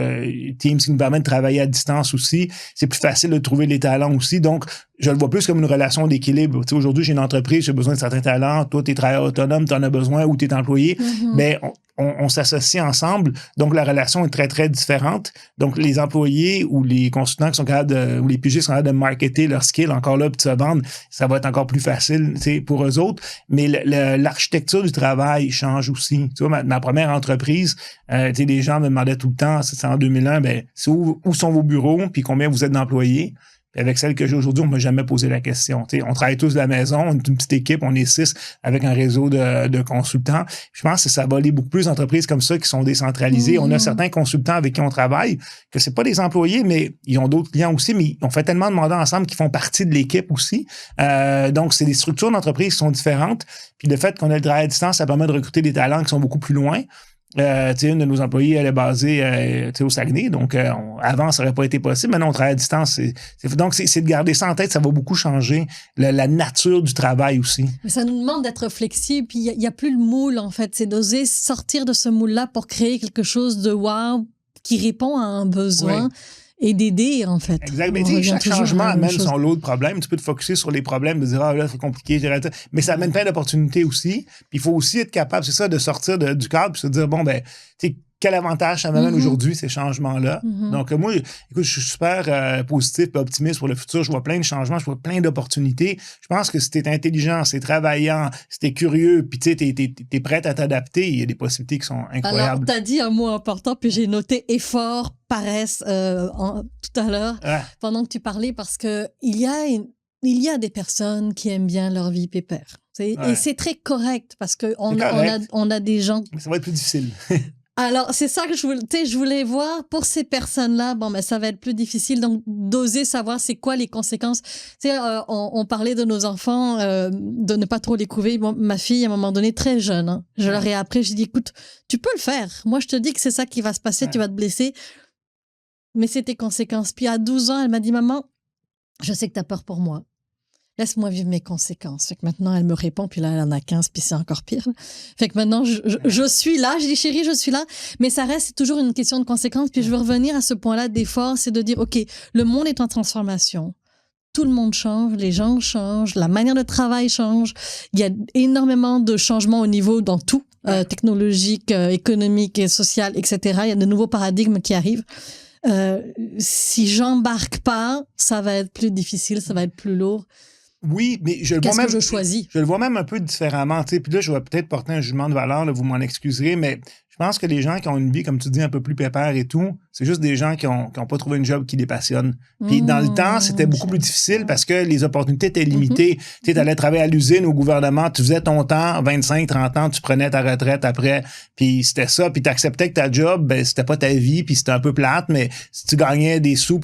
Teams qui nous permettent de travailler à distance aussi. C'est plus facile de trouver les talents aussi. Donc, je le vois plus comme une relation d'équilibre. Aujourd'hui, j'ai une entreprise, j'ai besoin de certains talents. Toi, tu es travailleur autonome, tu en as besoin ou tu es employé. Mais on s'associe ensemble. Donc, la relation est très, très différente. Donc, les employés ou les consultants qui sont capables ou les pigistes qui sont capables de marketer leurs skills encore là, puis de se vendre, ça va être encore plus facile pour eux autres. Mais l'architecture du travail change aussi. Tu vois, ma première entreprise, les gens me demandaient tout le temps, c'est en 2001, c'est où sont vos bureaux, puis combien vous êtes d'employés? Puis avec celle que j'ai aujourd'hui, on ne m'a jamais posé la question. On travaille tous de la maison, on est une petite équipe, on est 6 avec un réseau de consultants. Je pense que ça va aller beaucoup plus d'entreprises comme ça qui sont décentralisées. On a certains consultants avec qui on travaille, que c'est pas des employés, mais ils ont d'autres clients aussi, mais on fait tellement de mandats ensemble qu'ils font partie de l'équipe aussi. Donc, c'est des structures d'entreprise qui sont différentes. Puis le fait qu'on ait le travail à distance, ça permet de recruter des talents qui sont beaucoup plus loin. Une de nos employés, elle est basée au Saguenay, donc avant, ça n'aurait pas été possible. Maintenant, on travaille à distance. Donc, c'est de garder ça en tête, ça va beaucoup changer la nature du travail aussi. Mais ça nous demande d'être flexible, puis il n'y a plus le moule, en fait. C'est d'oser sortir de ce moule-là pour créer quelque chose de wow qui répond à un besoin. Oui. Et d'aider, en fait. Exact. Mais chaque changement amène son lot de problèmes. Tu peux te focusser sur les problèmes, de dire, là, c'est compliqué, mais ça amène plein d'opportunités aussi. Puis il faut aussi être capable, c'est ça, de sortir du cadre puis se dire, quel avantage ça m'amène aujourd'hui, ces changements-là. Donc, moi, écoute, je suis super positif et optimiste pour le futur. Je vois plein de changements, je vois plein d'opportunités. Je pense que si t'es intelligent, si t'es travaillant, si t'es curieux, puis tu sais, t'es prêt à t'adapter, il y a des possibilités qui sont incroyables. Alors, t'as dit un mot important, puis j'ai noté effort, paresse tout à l'heure, pendant que tu parlais, parce que il y a des personnes qui aiment bien leur vie pépère. Et c'est très correct, parce qu'on a des gens... Mais ça va être plus difficile. Alors, c'est ça que je voulais voir pour ces personnes-là. Bon, mais ça va être plus difficile, donc d'oser savoir c'est quoi les conséquences. Tu sais, on parlait de nos enfants, de ne pas trop les couver. Bon, ma fille, à un moment donné, très jeune, je leur ai appris, j'ai dit, écoute, tu peux le faire. Moi, je te dis que c'est ça qui va se passer, tu vas te blesser. Mais c'est tes conséquences. Puis à 12 ans, elle m'a dit, maman, je sais que tu as peur pour moi. Laisse-moi vivre mes conséquences. Fait que maintenant, elle me répond, puis là, elle en a 15, puis c'est encore pire. Fait que maintenant, je suis là. Je dis, chérie, je suis là. Mais ça reste toujours une question de conséquences. Puis je veux revenir à ce point-là d'effort, c'est de dire, OK, le monde est en transformation. Tout le monde change, les gens changent, la manière de travail change. Il y a énormément de changements au niveau dans tout, technologique, économique et social, etc. Il y a de nouveaux paradigmes qui arrivent. Si j'embarque pas, ça va être plus difficile, ça va être plus lourd. Oui, mais je le vois même. Qu'est-ce que je choisis? Je le vois même un peu différemment. Tu sais, puis là, je vais peut-être porter un jugement de valeur, là, vous m'en excuserez, mais je pense que les gens qui ont une vie, comme tu dis, un peu plus pépère et tout, c'est juste des gens qui ont pas trouvé une job qui les passionne. Puis dans le temps, c'était beaucoup plus difficile parce que les opportunités étaient limitées. Tu sais, t'allais travailler à l'usine, au gouvernement, tu faisais ton temps, 25, 30 ans, tu prenais ta retraite après, puis c'était ça, puis t'acceptais que ta job, ben, c'était pas ta vie, puis c'était un peu plate, mais si tu gagnais des sous,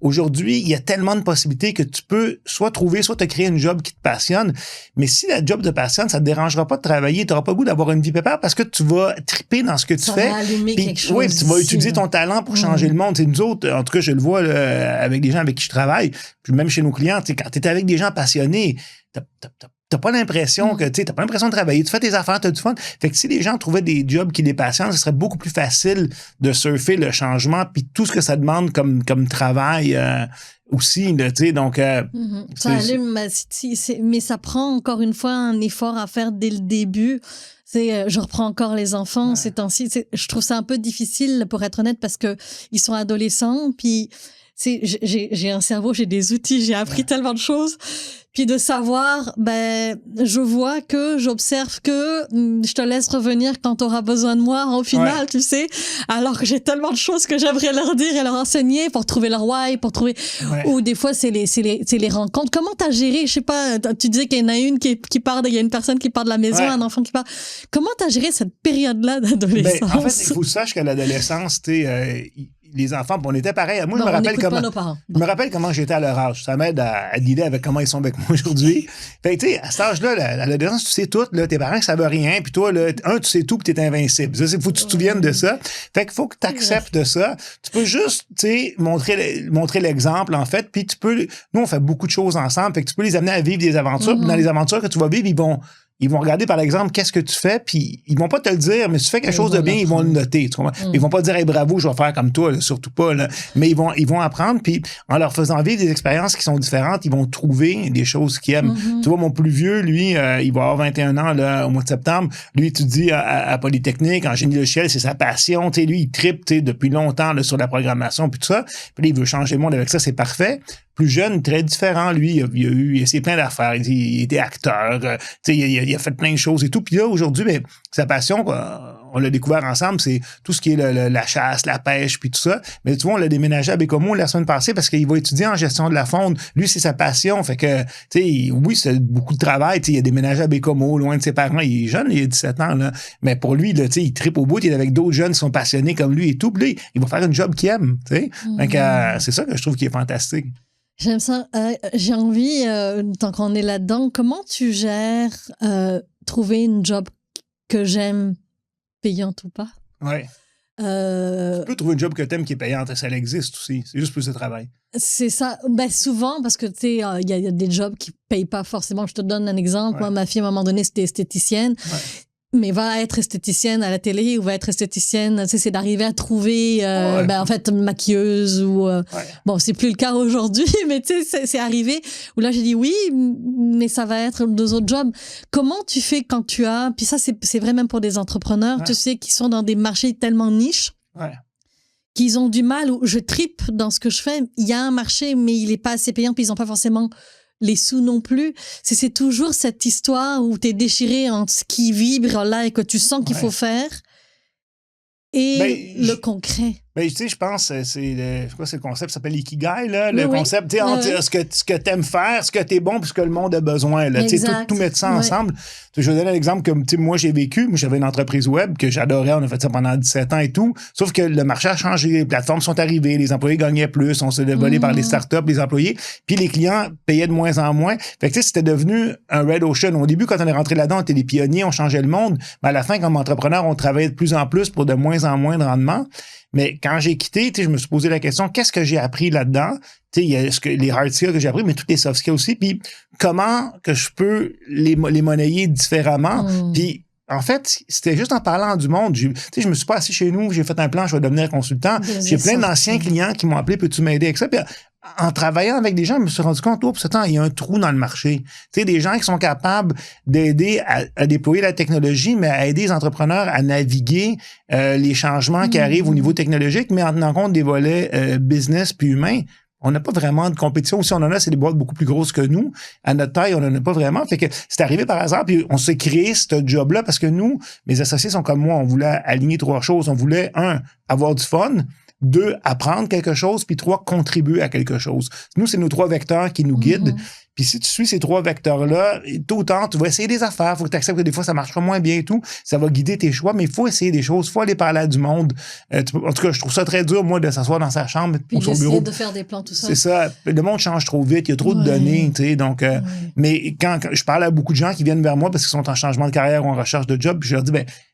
aujourd'hui, il y a tellement de possibilités que tu peux soit trouver, soit te créer une job qui te passionne. Mais si la job te passionne, ça te dérangera pas de travailler, t'auras pas le goût d'avoir une vie pépère parce que tu vas triper dans ce que tu fais. Ça va allumer quelque chose. Oui, tu vas utiliser ton talent pour changer le monde. T'sais, nous autres, en tout cas, je le vois là, avec des gens avec qui je travaille, puis même chez nos clients, quand tu es avec des gens passionnés, t'as pas l'impression que t'as pas l'impression de travailler. Tu fais tes affaires, t'as du fun. Fait que si les gens trouvaient des jobs qui les passionnent, ce serait beaucoup plus facile de surfer le changement puis tout ce que ça demande comme travail aussi. Là, donc, ça allume, mais ça prend encore une fois un effort à faire dès le début. Je reprends encore les enfants ces temps-ci. Je trouve ça un peu difficile, pour être honnête, parce que ils sont adolescents, puis j'ai un cerveau, j'ai des outils, j'ai appris tellement de choses. Puis de savoir, j'observe que je te laisse revenir quand tu auras besoin de moi au final, tu sais. Alors que j'ai tellement de choses que j'aimerais leur dire et leur enseigner pour trouver leur why, pour trouver... Ou des fois, c'est les rencontres. Comment t'as géré, je sais pas, tu disais qu'il y en a une qui part, il y a une personne qui part de la maison, un enfant qui part. Comment t'as géré cette période-là d'adolescence? En fait, il faut que tu saches qu'à l'adolescence, les enfants, on était pareil. Moi, je me rappelle comment j'étais à leur âge. Ça m'aide à dealer avec comment ils sont avec moi aujourd'hui. Fait que, tu sais, à cet âge-là, à l'adolescence, tu sais tout, là, tes parents ne savent rien, puis toi, là, tu sais tout, puis t'es invincible. Ça, il faut que tu te souviennes de ça. Fait qu'il faut que tu acceptes de ça. Tu peux juste, tu sais, montrer l'exemple, en fait, puis nous, on fait beaucoup de choses ensemble, fait que tu peux les amener à vivre des aventures, puis dans les aventures que tu vas vivre, ils vont regarder, par exemple, qu'est-ce que tu fais, puis ils vont pas te le dire, mais si tu fais quelque chose de bien, ils vont le noter. Tu comprends? Ils vont pas dire, hey, bravo, je vais faire comme toi, là, surtout pas, là. Mais ils vont apprendre, puis en leur faisant vivre des expériences qui sont différentes, ils vont trouver des choses qu'ils aiment. Tu vois, mon plus vieux, lui, il va avoir 21 ans, là, au mois de septembre. Lui, il étudie à Polytechnique, en génie logiciel, c'est sa passion. Tu sais, lui, il tripe, tu sais, depuis longtemps, là, sur la programmation, puis tout ça. Puis là, il veut changer le monde avec ça, c'est parfait. Plus jeune, très différent, lui, il a essayé plein d'affaires, il était acteur, il a fait plein de choses et tout. Puis là, aujourd'hui, sa passion, on l'a découvert ensemble, c'est tout ce qui est la chasse, la pêche, puis tout ça. Mais tu vois, on l'a déménagé à Bécomo la semaine passée parce qu'il va étudier en gestion de la faune. Lui, c'est sa passion. Fait que, oui, c'est beaucoup de travail. Il a déménagé à Bécomo, loin de ses parents. Il est jeune, il a 17 ans, là. Mais pour lui, là, il tripe au bout. Il est avec d'autres jeunes qui sont passionnés comme lui et tout. Puis là, il va faire une job qu'il aime. Fait que, c'est ça que je trouve qui est fantastique. J'aime ça. J'ai envie, tant qu'on est là-dedans, comment tu gères trouver une job que j'aime, payante ou pas? Oui. Tu peux trouver une job que t'aimes qui est payante, ça existe aussi. C'est juste plus de travail. C'est ça. Souvent, parce que tu sais, il y a des jobs qui payent pas forcément. Je te donne un exemple. Moi, ma fille, à un moment donné, c'était esthéticienne. mais va être esthéticienne à la télé ou va être esthéticienne, tu sais, c'est d'arriver à trouver, en fait, maquilleuse ou... Bon, c'est plus le cas aujourd'hui, mais tu sais, c'est arrivé où là, j'ai dit oui, mais ça va être 2 autres jobs. Comment tu fais quand tu as... Puis ça, c'est vrai même pour des entrepreneurs, tu sais, qui sont dans des marchés tellement niches, qu'ils ont du mal, ou je tripe dans ce que je fais. Il y a un marché, mais il est pas assez payant, puis ils ont pas forcément... les sous non plus. C'est toujours cette histoire où t'es déchiré entre ce qui vibre là et que tu sens qu'il faut faire et le concret. Ben, tu sais, je pense c'est le concept s'appelle Ikigai, là, le concept, tu sais, entre ce que t'aimes faire, ce que t'es bon, puis ce que le monde a besoin, là, tu sais, tout mettre ça ensemble. Je vais donner un exemple comme, tu sais, moi, j'avais une entreprise web que j'adorais, on a fait ça pendant 17 ans et tout, sauf que le marché a changé, les plateformes sont arrivées, les employés gagnaient plus, on s'est volé par les startups, les employés, puis les clients payaient de moins en moins. Fait que, tu sais, c'était devenu un red ocean. Au début, quand on est rentré là-dedans, on était des pionniers, on changeait le monde, mais à la fin, comme entrepreneur, on travaillait de plus en plus pour de moins en moins de rendement. Mais quand j'ai quitté, je me suis posé la question, qu'est-ce que j'ai appris là-dedans? Il y a les hard skills que j'ai appris, mais toutes les soft skills aussi. Puis comment que je peux les monnayer différemment? Puis en fait, c'était juste en parlant du monde. Je me suis pas assis chez nous, j'ai fait un plan, je vais devenir consultant. J'ai plein d'anciens clients qui m'ont appelé, peux-tu m'aider avec ça? Puis en travaillant avec des gens, je me suis rendu compte, pour ce temps, il y a un trou dans le marché. Tu sais, des gens qui sont capables d'aider à déployer la technologie, mais à aider les entrepreneurs à naviguer les changements qui arrivent au niveau technologique, mais en tenant compte des volets business puis humains. On n'a pas vraiment de compétition. Si on en a, c'est des boîtes beaucoup plus grosses que nous. À notre taille, on n'en a pas vraiment. Fait que c'est arrivé par hasard, puis on s'est créé ce job-là parce que nous, mes associés sont comme moi, on voulait aligner 3 choses. On voulait, 1, avoir du fun. 2, apprendre quelque chose, puis 3, contribuer à quelque chose. Nous, c'est nos 3 vecteurs qui nous guident. Puis si tu suis ces 3 vecteurs-là, tôt ou tard, tu vas essayer des affaires. Il faut que tu acceptes que des fois, ça marchera moins bien et tout. Ça va guider tes choix, mais il faut essayer des choses. Il faut aller parler à du monde. En tout cas, je trouve ça très dur, moi, de s'asseoir dans sa chambre ou son bureau. De faire des plans, tout ça. C'est ça. Le monde change trop vite. Il y a trop de données, tu sais. Donc, mais quand je parle à beaucoup de gens qui viennent vers moi parce qu'ils sont en changement de carrière ou en recherche de job, puis je leur dis,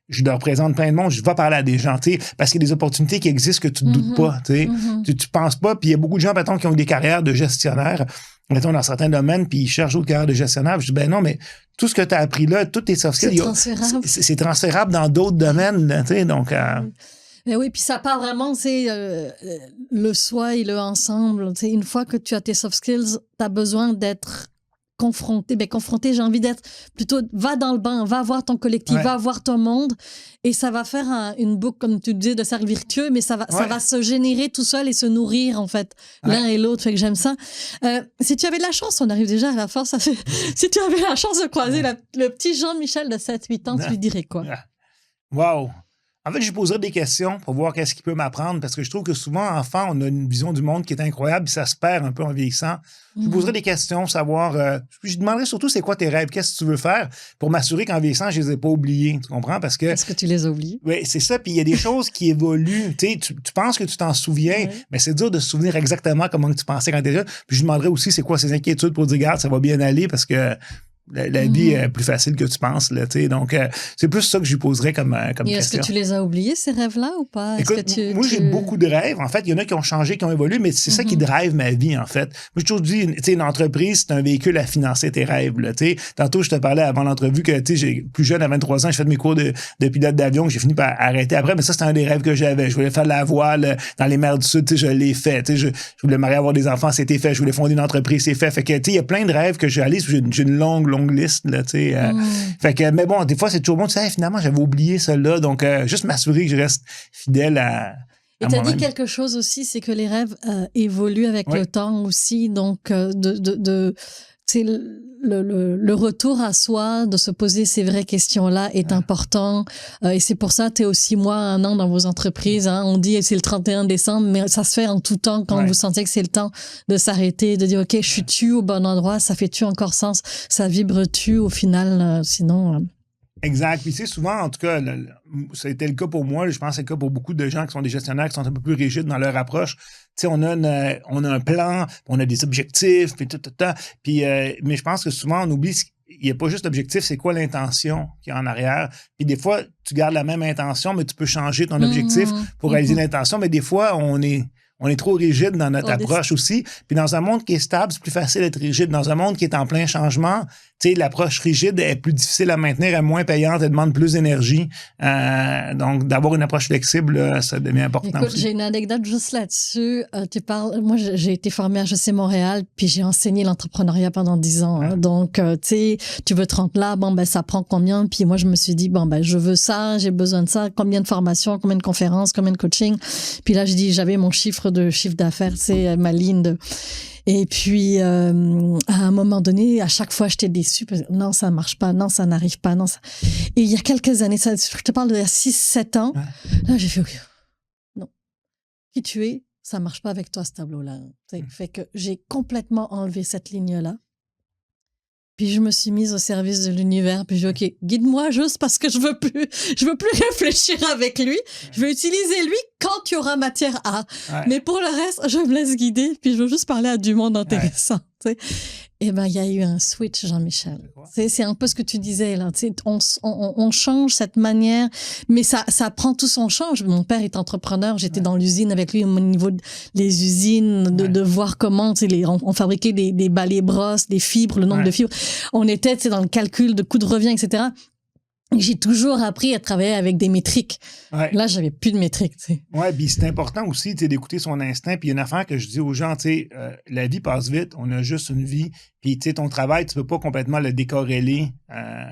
je leur présente plein de monde, je vais parler à des gens, tu sais, parce qu'il y a des opportunités qui existent que tu ne doutes pas, tu sais. Tu penses pas, puis il y a beaucoup de gens, mettons, qui ont des carrières de gestionnaire, mettons, dans certains domaines, puis ils cherchent d'autres carrières de gestionnaire. Je dis, non, mais tout ce que tu as appris là, toutes tes soft skills, c'est transférable dans d'autres domaines, tu sais, donc... Mais oui, puis ça part vraiment, c'est le soi et le ensemble. Tu sais, une fois que tu as tes soft skills, tu as besoin d'être confronté, j'ai envie d'être plutôt, va dans le bain, va voir ton collectif, va voir ton monde, et ça va faire une boucle, comme tu disais, de cercle vertueux, mais ça va se générer tout seul et se nourrir, en fait, l'un et l'autre, fait que j'aime ça. Si tu avais de la chance, on arrive déjà à la fin, si tu avais la chance de croiser le petit Jean-Michel de 7-8 ans, tu lui dirais quoi? Wow! En fait, je lui poserais des questions pour voir qu'est-ce qu'il peut m'apprendre, parce que je trouve que souvent, enfant, on a une vision du monde qui est incroyable, puis ça se perd un peu en vieillissant. Je lui poserais des questions, savoir... je lui demanderais surtout c'est quoi tes rêves, qu'est-ce que tu veux faire, pour m'assurer qu'en vieillissant, je les ai pas oubliés, tu comprends? Parce que... Est-ce que tu les as oubliés? Oui, c'est ça, puis il y a des choses qui évoluent. Tu sais, tu penses que tu t'en souviens, mais c'est dur de se souvenir exactement comment tu pensais quand tu étais jeune. Puis je lui demanderais aussi c'est quoi ses inquiétudes pour dire, regarde, ça va bien aller, parce que... La vie est plus facile que tu penses, là, tu sais. Donc, c'est plus ça que je lui poserais comme question. Est-ce que tu les as oubliés, ces rêves-là, ou pas? Écoute, moi, j'ai beaucoup de rêves. En fait, il y en a qui ont changé, qui ont évolué, mais c'est ça qui drive ma vie, en fait. Moi, j'ai toujours dit, tu sais, une entreprise, c'est un véhicule à financer tes rêves, là, tu sais. Tantôt, je te parlais avant l'entrevue que, tu sais, j'ai plus jeune, à 23 ans, j'ai fait mes cours de pilote d'avion, que j'ai fini par arrêter après, mais ça, c'était un des rêves que j'avais. Je voulais faire de la voile dans les mers du Sud, tu sais, je l'ai fait. Tu sais, je voulais marier, avoir des enfants, c'était fait. Je voulais fonder une entreprise, c'est fait. Fait que, tu sais, il y a plein de rêves que j'ai une longue liste, là, tu sais. Fait que, mais bon, des fois, c'est toujours bon. Tu sais, finalement, j'avais oublié celle-là. Donc, juste m'assurer que je reste fidèle à Et tu as dit quelque chose aussi, c'est que les rêves évoluent avec le temps aussi. Donc, tu sais, le retour à soi, de se poser ces vraies questions-là est important. Et c'est pour ça, tu es aussi 1 an dans vos entreprises. Hein. On dit c'est le 31 décembre, mais ça se fait en tout temps quand vous sentez que c'est le temps de s'arrêter, de dire, OK, je suis-tu au bon endroit? Ça fait-tu encore sens? Ça vibre-tu au final? Sinon... Exact. Puis, tu sais, souvent, en tout cas, ça a été le cas pour moi. Je pense que c'est le cas pour beaucoup de gens qui sont des gestionnaires qui sont un peu plus rigides dans leur approche. Tu sais, on a un plan, on a des objectifs, puis tout. Puis, mais je pense que souvent, on oublie il n'y a pas juste l'objectif, c'est quoi l'intention qui est en arrière. Puis des fois, tu gardes la même intention, mais tu peux changer ton objectif pour réaliser l'intention. Mais des fois, on est on est trop rigide dans notre approche aussi. Puis dans un monde qui est stable, c'est plus facile d'être rigide. Dans un monde qui est en plein changement, tu sais, l'approche rigide est plus difficile à maintenir, est moins payante, elle demande plus d'énergie. Donc, d'avoir une approche flexible, là, ça devient important. Écoute, aussi. j'ai une anecdote juste là-dessus. Tu parles, moi, j'ai été formée à HEC Montréal, puis j'ai enseigné l'entrepreneuriat pendant 10 ans. Hein. Donc, tu sais, tu veux te rendre là, bon, ben, ça prend combien? Puis moi, je me suis dit, bon, ben, je veux ça, j'ai besoin de ça, combien de formations, combien de conférences, combien de coaching. Puis là, je dis, j'avais mon chiffre d'affaires, c'est ma ligne de... Et puis, à un moment donné, à chaque fois, j'étais déçue. Non, ça marche pas. Non, ça n'arrive pas. Non, ça... Et il y a quelques années, ça, je te parle de 6-7 ans, là, j'ai fait, OK, non. Qui tu es, ça marche pas avec toi, ce tableau-là. Fait que j'ai complètement enlevé cette ligne-là. Puis je me suis mise au service de l'univers. Puis j'ai dit, OK, guide-moi juste parce que je veux plus réfléchir avec lui. Je vais utiliser lui quand il y aura matière à. Mais pour le reste, je me laisse guider. Puis je veux juste parler à du monde intéressant. Et ben, il y a eu un switch, Jean-Michel. C'est un peu ce que tu disais, là. On change cette manière, mais ça prend tout son change. Mon père est entrepreneur. J'étais dans l'usine avec lui au niveau des usines, de voir comment, on fabriquait des balais brosses, des fibres, le nombre de fibres. On était, dans le calcul de coût de revient, etc. J'ai toujours appris à travailler avec des métriques. Là, j'avais plus de métriques. Oui, puis c'est important aussi d'écouter son instinct. Puis il y a une affaire que je dis aux gens, la vie passe vite, on a juste une vie. Puis ton travail, tu peux pas complètement le décorréler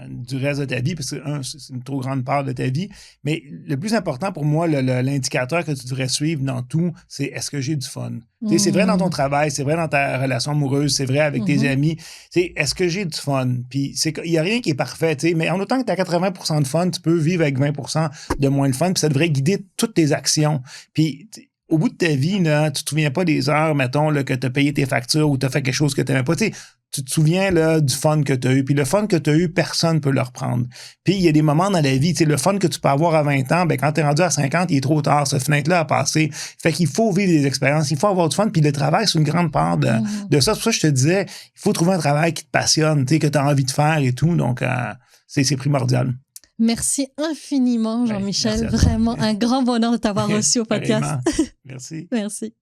du reste de ta vie, parce que c'est une trop grande part de ta vie. Mais le plus important pour moi, l'indicateur que tu devrais suivre dans tout, c'est est-ce que j'ai du fun? C'est vrai dans ton travail, c'est vrai dans ta relation amoureuse, c'est vrai avec tes amis. Est-ce que j'ai du fun? Puis il n'y a rien qui est parfait, mais en autant que tu as 80% de fun, tu peux vivre avec 20% de moins de fun, puis ça devrait guider toutes tes actions. Puis au bout de ta vie, là, tu te souviens pas des heures, mettons, là, que tu as payé tes factures ou tu as fait quelque chose que tu n'aimais pas. Tu te souviens là, du fun que tu as eu. Puis le fun que tu as eu, personne ne peut le reprendre. Puis il y a des moments dans la vie, le fun que tu peux avoir à 20 ans, ben, quand tu es rendu à 50, il est trop tard. Cette fenêtre-là a passé. Fait qu'il faut vivre des expériences, il faut avoir du fun. Puis le travail, c'est une grande part de ça. C'est pour ça que je te disais, il faut trouver un travail qui te passionne, que tu as envie de faire et tout. Donc, c'est primordial. Merci infiniment, Jean-Michel. Vraiment un grand bonheur de t'avoir reçu au podcast. Merci. Merci.